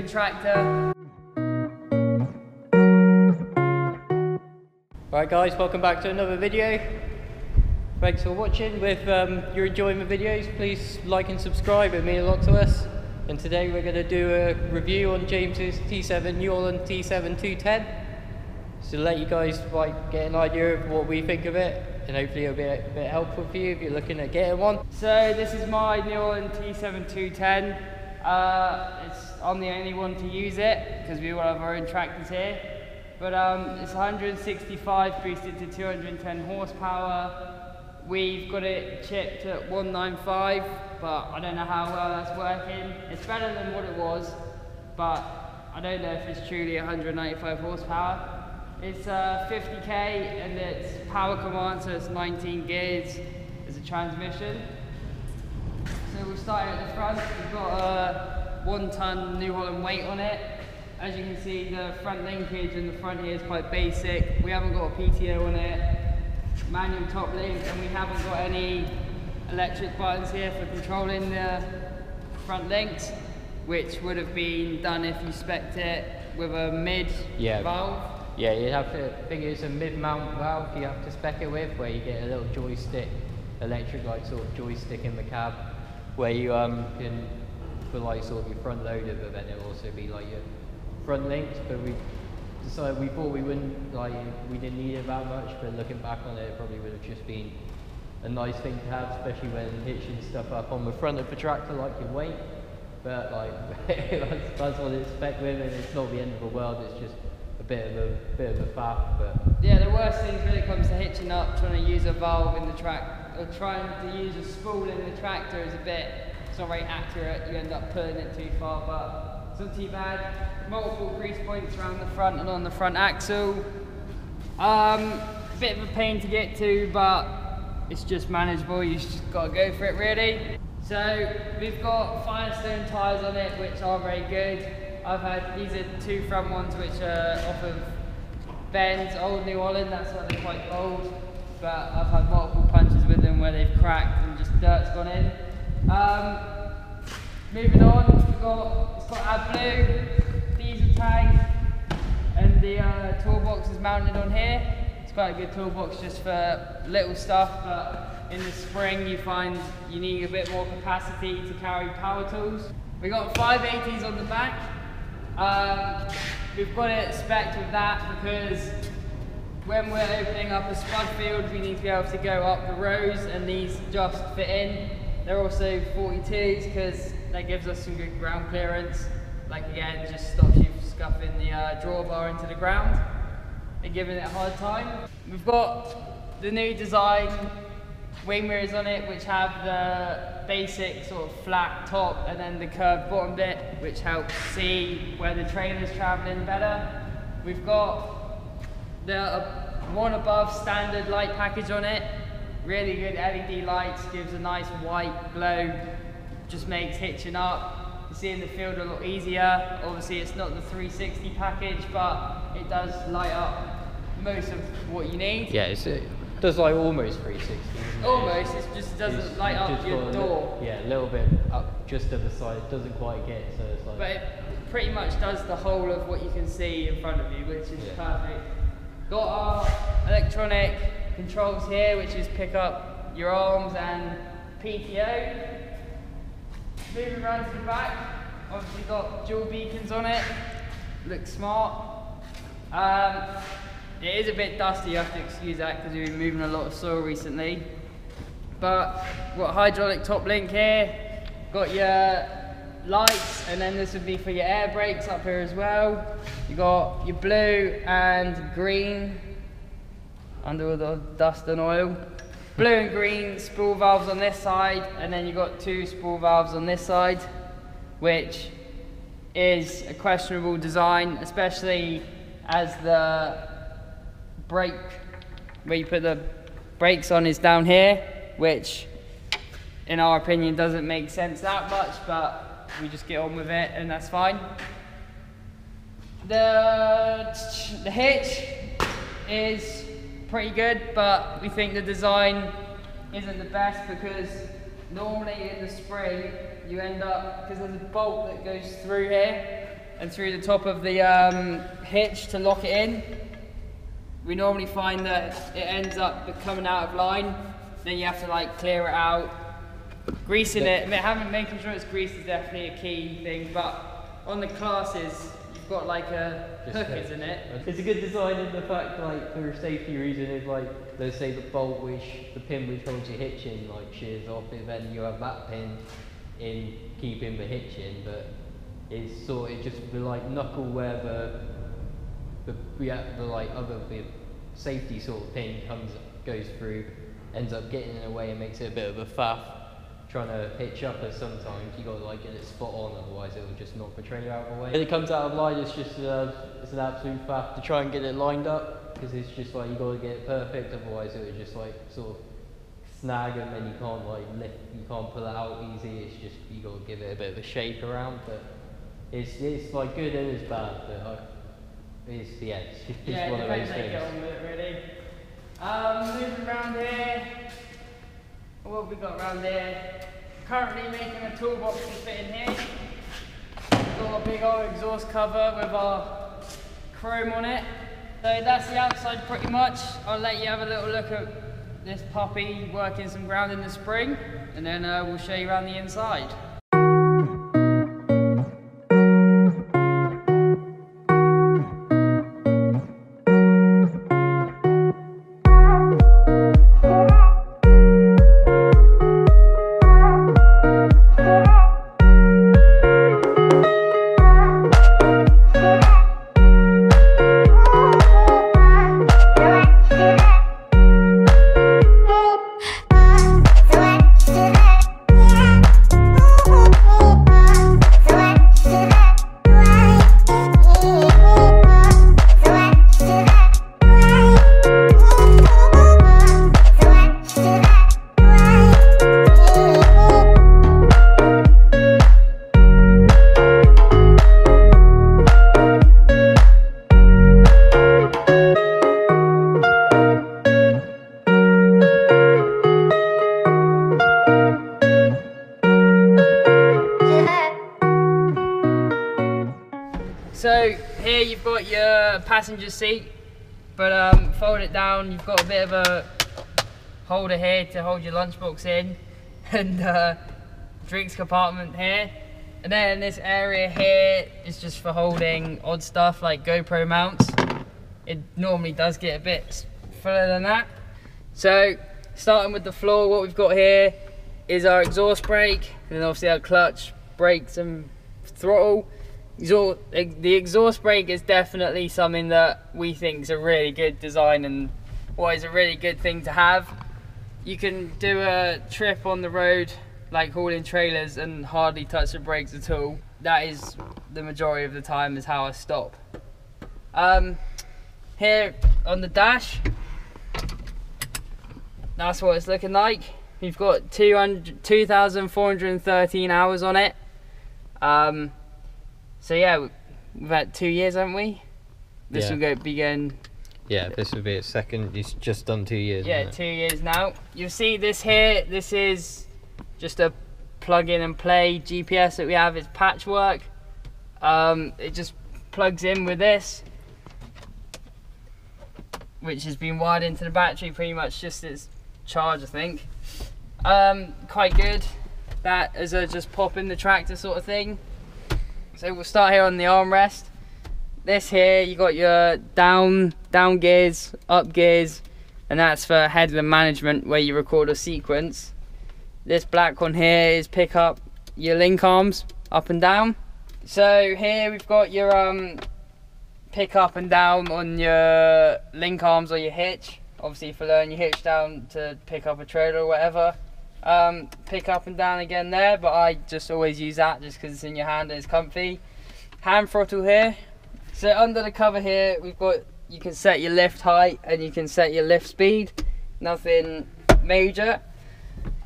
tractor. Right guys, welcome back to another video. Thanks for watching. If you're enjoying the videos, please like and subscribe, it means a lot to us. And today we're going to do a review on James's T7, New Holland T7.210. So to let you guys get an idea of what we think of it, and hopefully it'll be a bit helpful for you if you're looking at getting one. So this is my New Holland T7.210. I'm the only one to use it because we all have our own tractors here. But it's 165 boosted to 210 horsepower. We've got it chipped at 195, but I don't know how well that's working. It's better than what it was, but I don't know if it's truly 195 horsepower. It's 50k and it's power command, so it's 19 gears as a transmission. So we'll start at the front. We've got a 1 ton New Holland weight on it. As you can see, the front linkage in the front here is quite basic. We haven't got a PTO on it, manual top link, and we haven't got any electric buttons here for controlling the front links, which would have been done if you spec'd it with a mid valve. Yeah, you have to think it's a mid-mount valve you have to spec it with, where you get a little joystick, electric sort of joystick in the cab, where you can put sort of your front loader, but then it'll also be your front links. But we decided we thought we wouldn't we didn't need it that much, but looking back on it, it probably would have just been a nice thing to have, especially when hitching stuff up on the front of the tractor like your weight. But that's what it's spec with, and it's not the end of the world. It's just a bit of a faff. But yeah, the worst thing when it comes to hitching up, trying to use a valve in the track, or trying to use a spool in the tractor is it's not very accurate. You end up pulling it too far, but it's not too bad. Multiple grease points around the front and on the front axle. Bit of a pain to get to, but it's just manageable. You just got to go for it, really. So we've got Firestone Tires on it, which are very good. These are 2 front ones which are off of Ben's old New Holland, that's why they're quite old. But I've had multiple punches with them where they've cracked and just dirt's gone in. Moving on, it's got AdBlue, diesel tank, and the toolbox is mounted on here. It's quite a good toolbox just for little stuff, but in the spring you find you need a bit more capacity to carry power tools. We got 580s on the back. We've got it spec'd with that because when we're opening up a spud field, we need to be able to go up the rows, and these just fit in. They're also 42s because that gives us some good ground clearance. Again, just stops you from scuffing the drawbar into the ground and giving it a hard time. We've got the new design wing mirrors on it, which have the basic sort of flat top and then the curved bottom bit, which helps see where the trailer's traveling better. We've got the one above standard light package on it. Really good LED lights, gives a nice white glow, just makes hitching up. You see in the field a lot easier. Obviously it's not the 360 package, but it does light up most of what you need. yeah, it does almost 360. Almost, it just doesn't light up your door. A little bit up just to the side, it doesn't quite get, so it's But it pretty much does the whole of what you can see in front of you, which is perfect. Got our electronic controls here, which is pick up your arms and PTO. Moving around to the back, obviously got dual beacons on it, looks smart. It is a bit dusty, you have to excuse that because we've been moving a lot of soil recently. But got hydraulic top link here, got your lights, and then this would be for your air brakes up here as well. You got your blue and green under all the dust and oil. Blue and green spool valves on this side, and then you've got 2 spool valves on this side, which is a questionable design, especially as the brake, where you put the brakes on, is down here, which in our opinion doesn't make sense that much, but we just get on with it and that's fine. The hitch is pretty good, but we think the design isn't the best because normally in the spring you end up, because there's a bolt that goes through here, and through the top of the hitch to lock it in. We normally find that it ends up coming out of line, then you have to like clear it out. Greasing it, making sure it's greased is definitely a key thing, but on the classes, you've got like a hook, isn't it? It's a good design in the fact, like, for a safety reason, is like, let's say the bolt the pin which holds your hitch in, like, shears off, and then you have that pin in keeping the hitch in, but it's sort of just the like knuckle where the safety sort of pin goes through, ends up getting in the way and makes it a bit of a faff. Trying to hitch up it sometimes, you got to like get it spot on, otherwise it will just knock the trailer out of the way. When it comes out of line, it's just it's an absolute faff to try and get it lined up, because it's just like you got to get it perfect, otherwise it will just like sort of snag and then you can't like lift, you can't pull it out easy. It's just you got to give it a bit of a shake around, but it's like good and it's bad, but it's one of those things. Get on with it, really. Moving around here. What have we got around here? Currently making a toolbox to fit in here. We've got a big old exhaust cover with our chrome on it. So that's the outside pretty much. I'll let you have a little look at this puppy working some ground in the spring, and then we'll show you around the inside. So here you've got your passenger seat, but fold it down, you've got a bit of a holder here to hold your lunchbox in, and drinks compartment here. And then this area here is just for holding odd stuff like GoPro mounts. It normally does get a bit fuller than that. So starting with the floor, what we've got here is our exhaust brake, and then obviously our clutch, brakes and throttle. The exhaust brake is definitely something that we think is a really good design and what is a really good thing to have. You can do a trip on the road like hauling trailers and hardly touch the brakes at all. That is the majority of the time is how I stop. Here on the dash, that's what it's looking like. We've got 2,413 hours on it. So yeah, we've had 2 years, haven't we? This will begin. Yeah, this will be its second. It's just done 2 years. Yeah, 2 years now. You'll see this here. This is just a plug in and play GPS that we have. It's patchwork. It just plugs in with this, which has been wired into the battery pretty much just its charge, I think. Quite good. That is a just pop in the tractor sort of thing. So we'll start here on the armrest. This here, you got your down gears, up gears, and that's for headland management where you record a sequence. This black one here is pick up your link arms up and down. So here we've got your pick up and down on your link arms or your hitch. Obviously for lowering your hitch down to pick up a trailer or whatever. Pick up and down again there, but I just always use that just because it's in your hand and it's comfy. Hand throttle here. So under the cover here we've got, you can set your lift height and you can set your lift speed. Nothing major.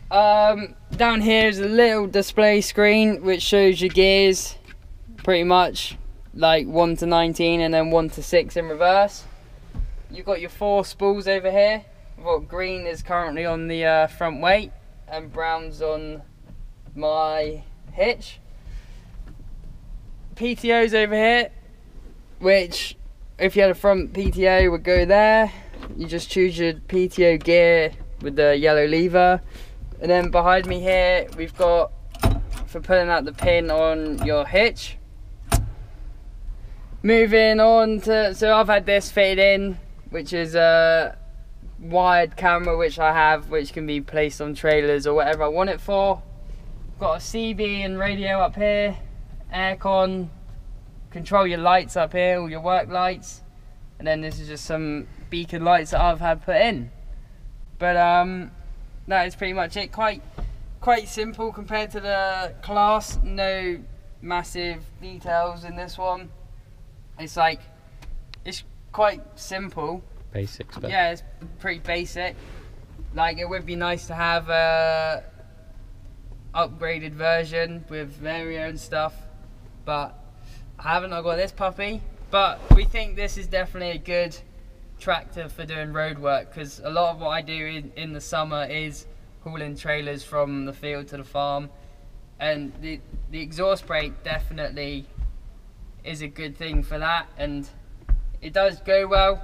Down here is a little display screen which shows your gears pretty much like 1 to 19 and then 1 to 6 in reverse. You've got your 4 spools over here. What green is currently on the front weight and brown's on my hitch. PTOs over here, which if you had a front PTO would go there. You just choose your PTO gear with the yellow lever. And then behind me here, we've got for pulling out the pin on your hitch. Moving on to, so I've had this fitted in, which is a wired camera which I have, which can be placed on trailers or whatever I want it for. Got a CB and radio up here, aircon, control your lights up here, all your work lights, and then this is just some beacon lights that I've had put in. But that is pretty much it. Quite simple compared to the Class. No massive details in this one. It's like, it's quite simple. Basic spec. Yeah, it's pretty basic. Like, it would be nice to have a upgraded version with stereo and stuff, but I haven't. I've got this puppy. But we think this is definitely a good tractor for doing road work, because a lot of what I do in the summer is hauling trailers from the field to the farm, and the exhaust brake definitely is a good thing for that, and it does go well.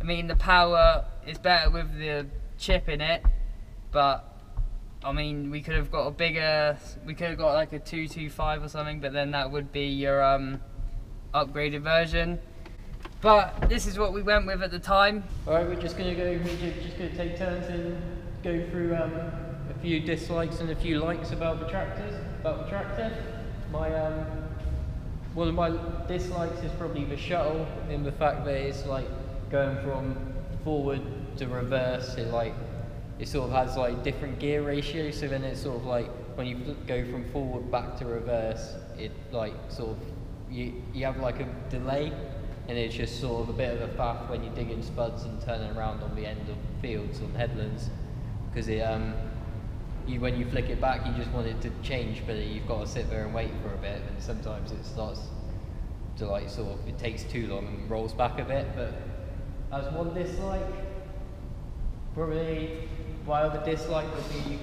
I mean, the power is better with the chip in it, but I mean, we could have got a bigger, we could have got like a 225 or something, but then that would be your upgraded version. But this is what we went with at the time. Alright, we're just gonna take turns and go through a few dislikes and a few likes about the tractor. One of my dislikes is probably the shuttle, in the fact that it's like going from forward to reverse. It sort of has like different gear ratios, so then it's sort of like when you go from forward back to reverse, it like sort of you have like a delay, and it's just sort of a bit of a faff when you're digging spuds and turning around on the end of fields on headlands, because it when you flick it back, you just want it to change, but you've got to sit there and wait for a bit, and sometimes it starts to like sort of, it takes too long and rolls back a bit. But as one dislike, probably my other dislike would be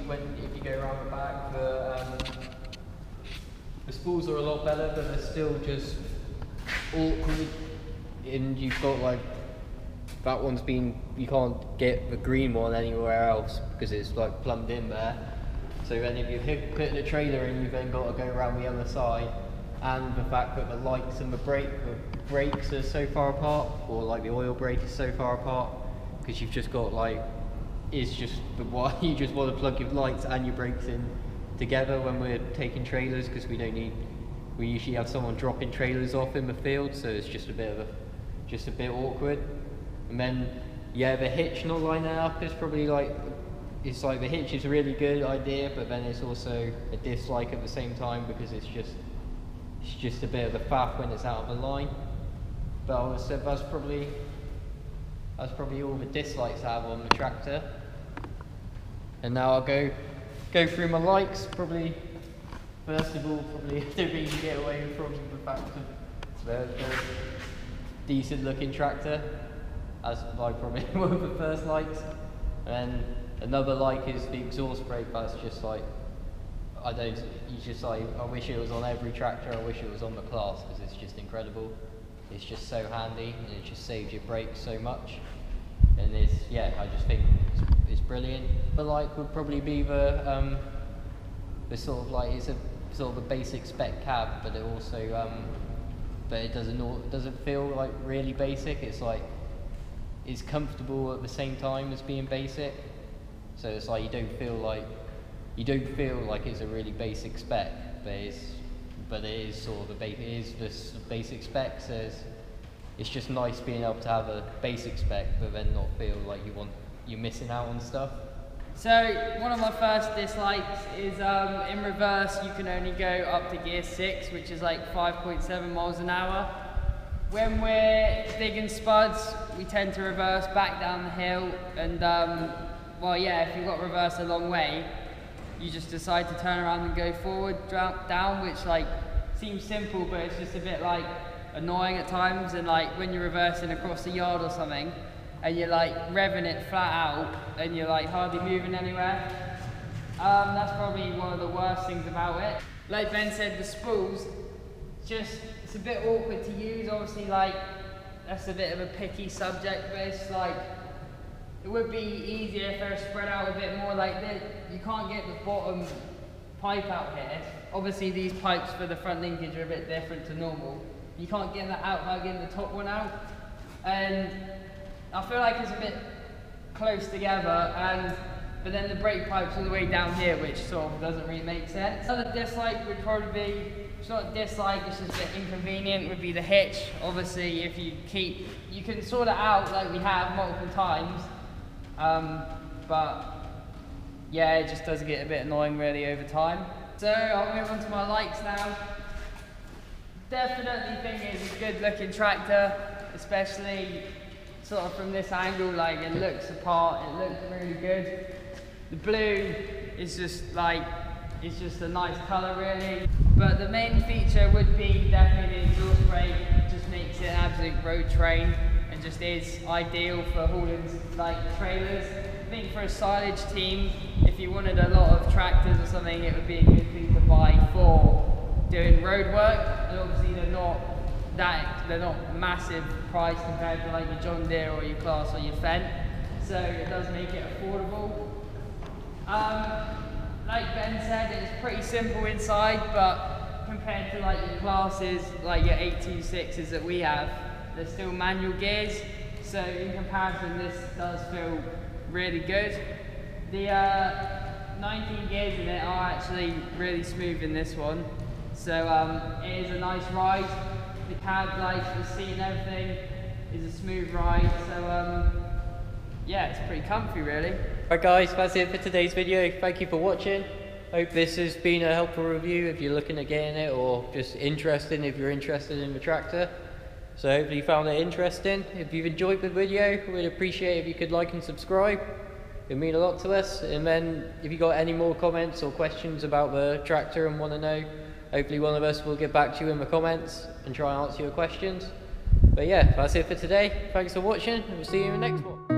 if you go around the back, the spools are a lot better, but they're still just awkward, and you've got like, that one's been, you can't get the green one anywhere else because it's like plumbed in there. So then if you're putting a trailer in, you've then got to go around the other side, and the fact that the lights and the brakes are so far apart, or like the oil brake is so far apart, because you've just got like, it's just the one, you just want to plug your lights and your brakes in together when we're taking trailers, because we usually have someone dropping trailers off in the field, so it's just a bit awkward. And then, yeah, the hitch not lining up is probably like, it's like the hitch is a really good idea, but then it's also a dislike at the same time, because it's just a bit of a faff when it's out of the line. But I would say that's probably all the dislikes I have on the tractor. And now I'll go through my likes. Probably first of all, probably don't think you can get away from the fact of the decent looking tractor. That's like probably one of the first likes. And another like is the exhaust brake. That's just like, I wish it was on every tractor. I wish it was on the Class, because it's just incredible. It's just so handy, and it just saves your brakes so much. And I just think it's brilliant. But like would probably be the sort of like, it's a sort of a basic spec cab, but it also but it doesn't feel like really basic. It's like, it's comfortable at the same time as being basic. So it's like you don't feel like it's a really basic spec, but it is sort of this basic spec. So it's just nice being able to have a basic spec, but then not feel like you're missing out on stuff. So one of my first dislikes is in reverse you can only go up to gear 6, which is like 5.7 miles an hour. When we're digging spuds, we tend to reverse back down the hill, and if you've got reverse a long way, you just decide to turn around and go forward, down, which like seems simple, but it's just a bit like annoying at times. And like when you're reversing across the yard or something, and you're like revving it flat out, and you're like hardly moving anywhere. That's probably one of the worst things about it. Like Ben said, the spools, it's a bit awkward to use. Obviously, like, that's a bit of a picky subject, but it's like, it would be easier if they were spread out a bit more like this. You can't get the bottom pipe out here. Obviously, these pipes for the front linkage are a bit different to normal. You can't get that out by getting the top one out. And I feel like it's a bit close together, but then the brake pipe's all the way down here, which sort of doesn't really make sense. Another dislike would probably be, it's not a dislike, it's just a bit inconvenient, would be the hitch. Obviously, if you can sort it out like we have multiple times, but yeah, it just does get a bit annoying really over time. So I'll move on to my likes now. Definitely think it's a good looking tractor, especially sort of from this angle. Like, it looks apart, it looks really good. The blue is just like, it's just a nice colour really. But the main feature would be definitely the exhaust brake. It just makes it an absolute road train and just is ideal for hauling like trailers. I think for a silage team, if you wanted a lot of tractors or something, it would be a good thing to buy for doing road work. And obviously they're not massive price compared to like your John Deere or your Class or your Fendt, so it does make it affordable. Like Ben said, it's pretty simple inside, but compared to like your Classes, like your 826s that we have, they're still manual gears, so in comparison this does feel really good. The 19 gears in it are actually really smooth in this one, so it is a nice ride. The cab, like the seat and everything, is a smooth ride, so yeah, it's pretty comfy really. Alright guys, that's it for today's video. Thank you for watching. Hope this has been a helpful review if you're looking at getting it, or just interested if you're interested in the tractor. So hopefully you found it interesting. If you've enjoyed the video, we'd appreciate if you could like and subscribe. It would mean a lot to us. And then if you got any more comments or questions about the tractor and want to know, hopefully one of us will get back to you in the comments and try and answer your questions. But yeah, that's it for today. Thanks for watching, and we'll see you in the next one.